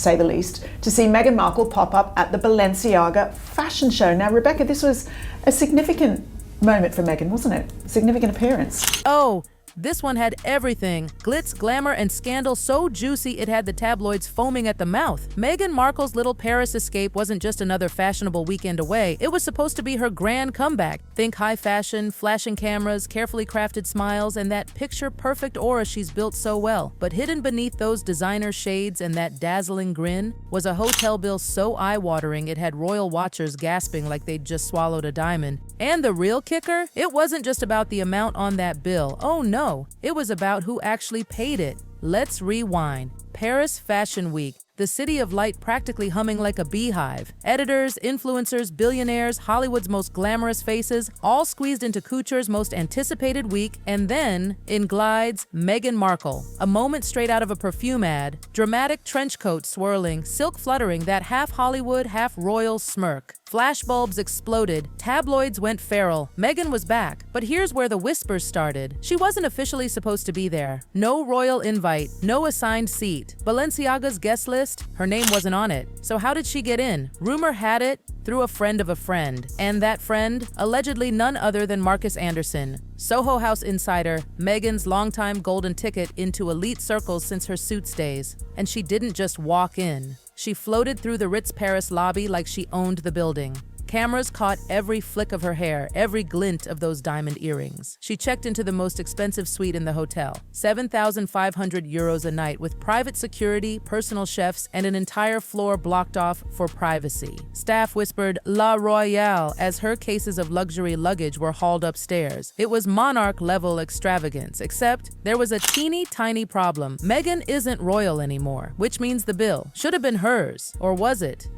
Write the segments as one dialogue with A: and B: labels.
A: say the least, to see Meghan Markle pop up at the Balenciaga fashion show. Now, Rebecca, this was a significant moment for Meghan, wasn't it? Significant appearance.
B: Oh, this one had everything. Glitz, glamour, and scandal so juicy it had the tabloids foaming at the mouth. Meghan Markle's little Paris escape wasn't just another fashionable weekend away. It was supposed to be her grand comeback. Think high fashion, flashing cameras, carefully crafted smiles, and that picture-perfect aura she's built so well. But hidden beneath those designer shades and that dazzling grin was a hotel bill so eye-watering it had royal watchers gasping like they'd just swallowed a diamond. And the real kicker? It wasn't just about the amount on that bill. Oh no. It was about who actually paid it. Let's rewind. Paris Fashion Week, the city of light practically humming like a beehive. Editors, influencers, billionaires, Hollywood's most glamorous faces, all squeezed into couture's most anticipated week, and then, in glides, Meghan Markle. A moment straight out of a perfume ad. Dramatic trench coat swirling, silk fluttering, that half Hollywood, half royal smirk. Flashbulbs exploded, tabloids went feral. Meghan was back, but here's where the whispers started. She wasn't officially supposed to be there. No royal invite, no assigned seat. Balenciaga's guest list, her name wasn't on it. So how did she get in? Rumor had it, through a friend of a friend. And that friend, allegedly none other than Marcus Anderson. Soho House insider, Meghan's longtime golden ticket into elite circles since her Suits days. And she didn't just walk in. She floated through the Ritz Paris lobby like she owned the building. Cameras caught every flick of her hair, every glint of those diamond earrings. She checked into the most expensive suite in the hotel, 7,500 euros a night, with private security, personal chefs, and an entire floor blocked off for privacy. Staff whispered La Royale as her cases of luxury luggage were hauled upstairs. It was monarch-level extravagance, except there was a teeny tiny problem. Meghan isn't royal anymore, which means the bill should have been hers, or was it?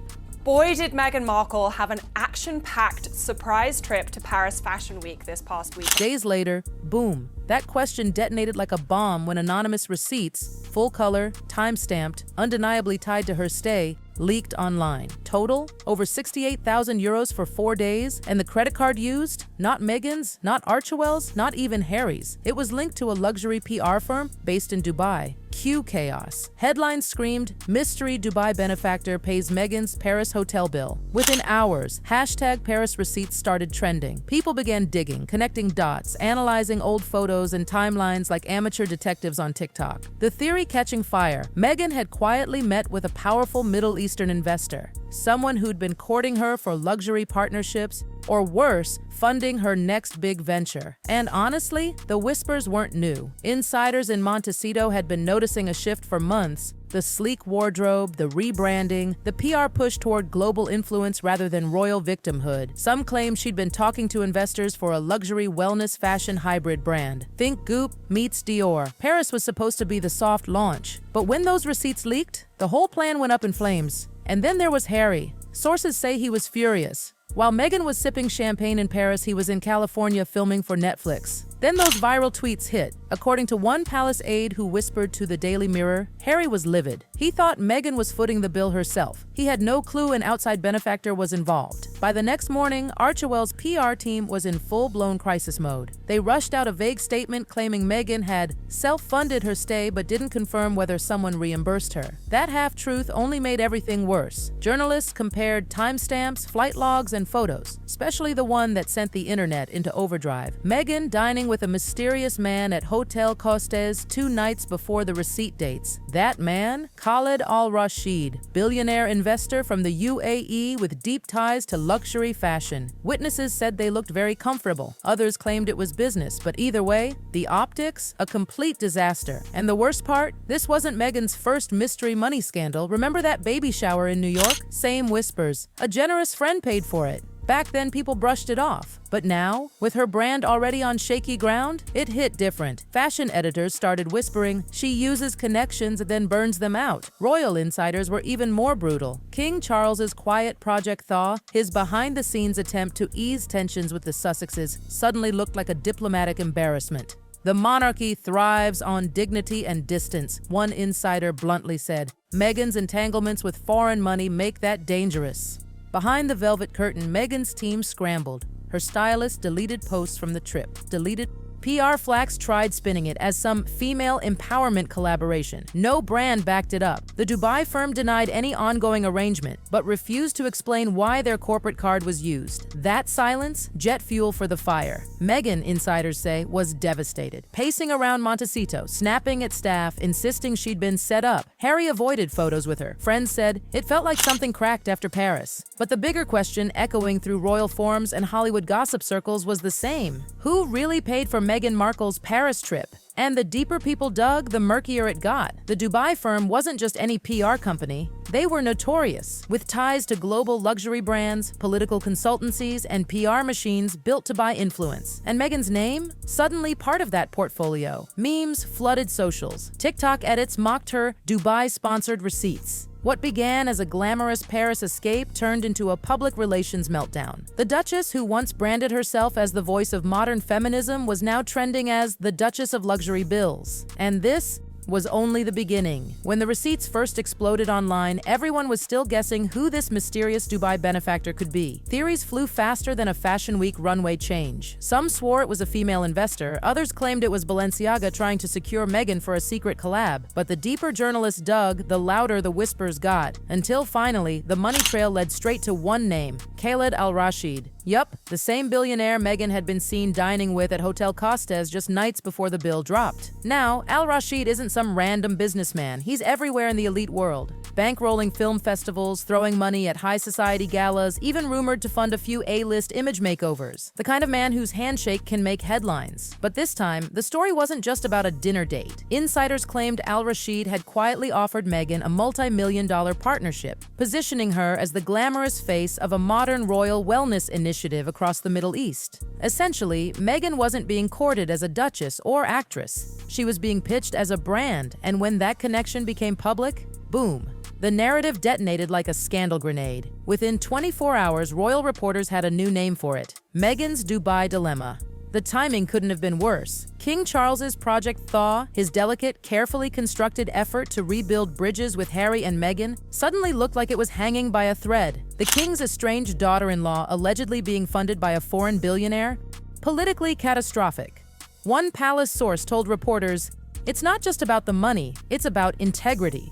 C: Boy, did Meghan Markle have an action-packed surprise trip to Paris Fashion Week this past week.
B: Days later, boom, that question detonated like a bomb when anonymous receipts, full color, time-stamped, undeniably tied to her stay, leaked online. Total, over 68,000 euros for 4 days, and the credit card used? Not Meghan's, not Archewell's, not even Harry's. It was linked to a luxury PR firm based in Dubai. Cue chaos. Headlines screamed, "Mystery Dubai benefactor pays Meghan's Paris hotel bill." Within hours, hashtag Paris receipts started trending. People began digging, connecting dots, analyzing old photos and timelines like amateur detectives on TikTok. The theory catching fire. Meghan had quietly met with a powerful Middle Eastern investor, someone who'd been courting her for luxury partnerships, or worse, funding her next big venture. And honestly, the whispers weren't new. Insiders in Montecito had been noticing a shift for months. The sleek wardrobe, the rebranding, the PR push toward global influence rather than royal victimhood. Some claim she'd been talking to investors for a luxury wellness fashion hybrid brand. Think Goop meets Dior. Paris was supposed to be the soft launch. But when those receipts leaked, the whole plan went up in flames. And then there was Harry. Sources say he was furious. While Meghan was sipping champagne in Paris, he was in California filming for Netflix. Then those viral tweets hit. According to one palace aide who whispered to the Daily Mirror, Harry was livid. He thought Meghan was footing the bill herself. He had no clue an outside benefactor was involved. By the next morning, Archewell's PR team was in full-blown crisis mode. They rushed out a vague statement claiming Meghan had self-funded her stay but didn't confirm whether someone reimbursed her. That half-truth only made everything worse. Journalists compared timestamps, flight logs, and photos, especially the one that sent the internet into overdrive. Meghan dining with a mysterious man at Hotel Costes 2 nights before the receipt dates. That man? Khaled Al-Rashid, billionaire investor from the UAE with deep ties to luxury fashion. Witnesses said they looked very comfortable. Others claimed it was business, but either way, the optics, a complete disaster. And the worst part? This wasn't Meghan's first mystery money scandal. Remember that baby shower in New York? Same whispers. A generous friend paid for it. Back then, people brushed it off. But now, with her brand already on shaky ground, it hit different. Fashion editors started whispering she uses connections and then burns them out. Royal insiders were even more brutal. King Charles's quiet Project Thaw, his behind-the-scenes attempt to ease tensions with the Sussexes, suddenly looked like a diplomatic embarrassment. The monarchy thrives on dignity and distance, one insider bluntly said. Meghan's entanglements with foreign money make that dangerous. Behind the velvet curtain, Meghan's team scrambled. Her stylist deleted posts from the trip, deleted PR flax tried spinning it as some female empowerment collaboration. No brand backed it up. The Dubai firm denied any ongoing arrangement, but refused to explain why their corporate card was used. That silence, jet fuel for the fire. Meghan, insiders say, was devastated. Pacing around Montecito, snapping at staff, insisting she'd been set up. Harry avoided photos with her. Friends said it felt like something cracked after Paris. But the bigger question, echoing through royal forums and Hollywood gossip circles, was the same. Who really paid for Meghan Markle's Paris trip? And the deeper people dug, the murkier it got. The Dubai firm wasn't just any PR company. They were notorious, with ties to global luxury brands, political consultancies, and PR machines built to buy influence. And Meghan's name? Suddenly part of that portfolio. Memes flooded socials. TikTok edits mocked her Dubai-sponsored receipts. What began as a glamorous Paris escape turned into a public relations meltdown. The Duchess, who once branded herself as the voice of modern feminism, was now trending as the Duchess of Luxury Bills. And this was only the beginning. When the receipts first exploded online, everyone was still guessing who this mysterious Dubai benefactor could be. Theories flew faster than a Fashion Week runway change. Some swore it was a female investor, others claimed it was Balenciaga trying to secure Meghan for a secret collab. But the deeper journalists dug, the louder the whispers got, until finally, the money trail led straight to one name, Khaled Al-Rashid. Yup, the same billionaire Meghan had been seen dining with at Hotel Costes just nights before the bill dropped. Now, Al-Rashid isn't some random businessman. He's everywhere in the elite world. Bankrolling film festivals, throwing money at high society galas, even rumored to fund a few A-list image makeovers. The kind of man whose handshake can make headlines. But this time, the story wasn't just about a dinner date. Insiders claimed Al-Rashid had quietly offered Meghan a multi-million-dollar partnership, positioning her as the glamorous face of a modern royal wellness initiative across the Middle East. Essentially, Meghan wasn't being courted as a duchess or actress. She was being pitched as a brand, and when that connection became public, boom. The narrative detonated like a scandal grenade. Within 24 hours, royal reporters had a new name for it: Meghan's Dubai Dilemma. The timing couldn't have been worse. King Charles's Project Thaw, his delicate, carefully constructed effort to rebuild bridges with Harry and Meghan, suddenly looked like it was hanging by a thread. The king's estranged daughter-in-law allegedly being funded by a foreign billionaire? Politically catastrophic. One palace source told reporters, "It's not just about the money, it's about integrity."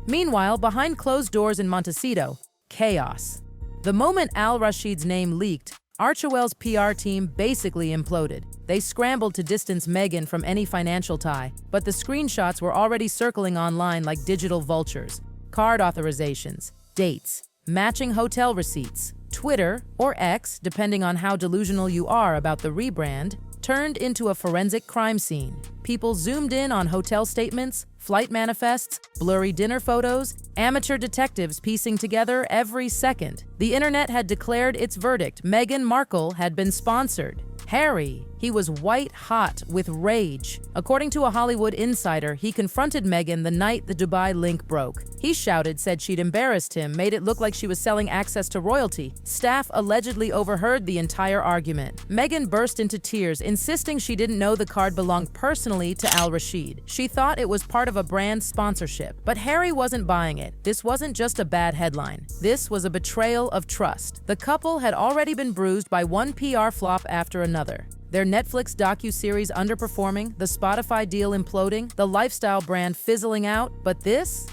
B: Meanwhile, behind closed doors in Montecito, chaos. The moment Al-Rashid's name leaked, Archewell's PR team basically imploded. They scrambled to distance Meghan from any financial tie, but the screenshots were already circling online like digital vultures. Card authorizations, dates, matching hotel receipts. Twitter, or X, depending on how delusional you are about the rebrand, turned into a forensic crime scene. People zoomed in on hotel statements, flight manifests, blurry dinner photos, amateur detectives piecing together every second. The internet had declared its verdict: Meghan Markle had been sponsored. Harry, he was white hot with rage. According to a Hollywood insider, he confronted Meghan the night the Dubai link broke. He shouted, said she'd embarrassed him, made it look like she was selling access to royalty. Staff allegedly overheard the entire argument. Meghan burst into tears, insisting she didn't know the card belonged personally to Al-Rashid. She thought it was part of a brand sponsorship. But Harry wasn't buying it. This wasn't just a bad headline. This was a betrayal of trust. The couple had already been bruised by one PR flop after another. Their Netflix docu-series underperforming, the Spotify deal imploding, the lifestyle brand fizzling out. But this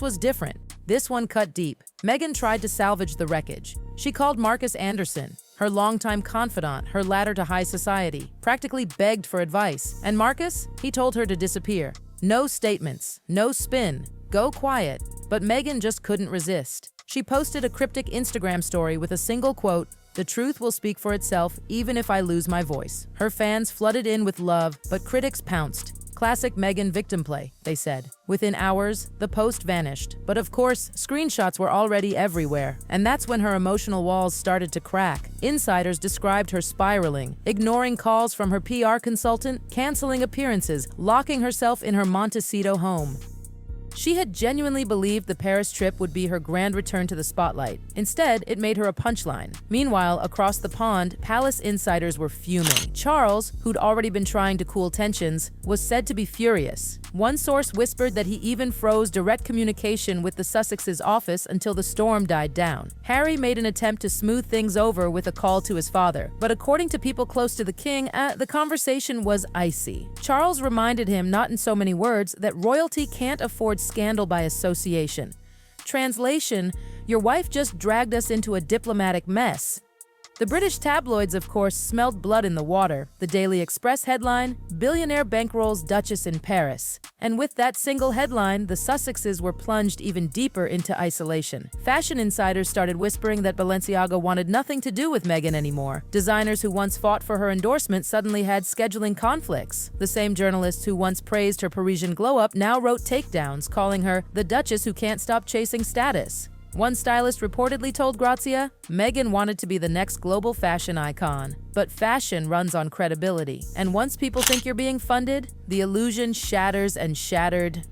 B: was different. This one cut deep. Meghan tried to salvage the wreckage. She called Marcus Anderson, her longtime confidant, her ladder to high society, practically begged for advice. And Marcus, he told her to disappear. No statements, no spin, go quiet. But Meghan just couldn't resist. She posted a cryptic Instagram story with a single quote: "The truth will speak for itself, even if I lose my voice." Her fans flooded in with love, but critics pounced. Classic Meghan victim play, they said. Within hours, the post vanished. But of course, screenshots were already everywhere. And that's when her emotional walls started to crack. Insiders described her spiraling, ignoring calls from her PR consultant, canceling appearances, locking herself in her Montecito home. She had genuinely believed the Paris trip would be her grand return to the spotlight. Instead, it made her a punchline. Meanwhile, across the pond, palace insiders were fuming. Charles, who'd already been trying to cool tensions, was said to be furious. One source whispered that he even froze direct communication with the Sussexes' office until the storm died down. Harry made an attempt to smooth things over with a call to his father, but according to people close to the king, the conversation was icy. Charles reminded him, not in so many words, that royalty can't afford scandal by association. Translation: your wife just dragged us into a diplomatic mess. The British tabloids, of course, smelled blood in the water. The Daily Express headline, "Billionaire bankrolls Duchess in Paris." And with that single headline, the Sussexes were plunged even deeper into isolation. Fashion insiders started whispering that Balenciaga wanted nothing to do with Meghan anymore. Designers who once fought for her endorsement suddenly had scheduling conflicts. The same journalists who once praised her Parisian glow-up now wrote takedowns, calling her the Duchess who can't stop chasing status. One stylist reportedly told Grazia, Meghan wanted to be the next global fashion icon. But fashion runs on credibility, and once people think you're being funded, the illusion shatters and shattered.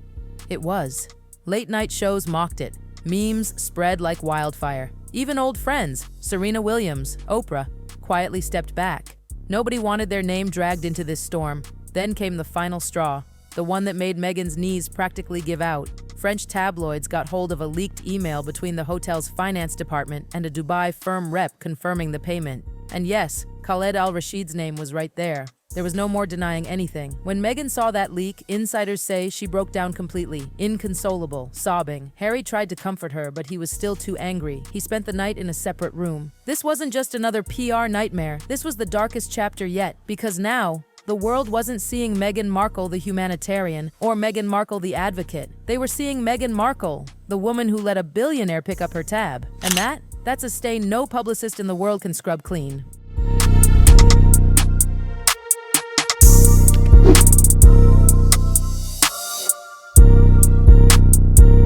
B: It was. Late-night shows mocked it. Memes spread like wildfire. Even old friends, Serena Williams, Oprah, quietly stepped back. Nobody wanted their name dragged into this storm. Then came the final straw, the one that made Meghan's knees practically give out. French tabloids got hold of a leaked email between the hotel's finance department and a Dubai firm rep confirming the payment. And yes, Khaled al-Rashid's name was right there. There was no more denying anything. When Meghan saw that leak, insiders say she broke down completely, inconsolable, sobbing. Harry tried to comfort her, but he was still too angry. He spent the night in a separate room. This wasn't just another PR nightmare. This was the darkest chapter yet, because now, the world wasn't seeing Meghan Markle the humanitarian or Meghan Markle the advocate. They were seeing Meghan Markle, the woman who let a billionaire pick up her tab. And that's a stain no publicist in the world can scrub clean.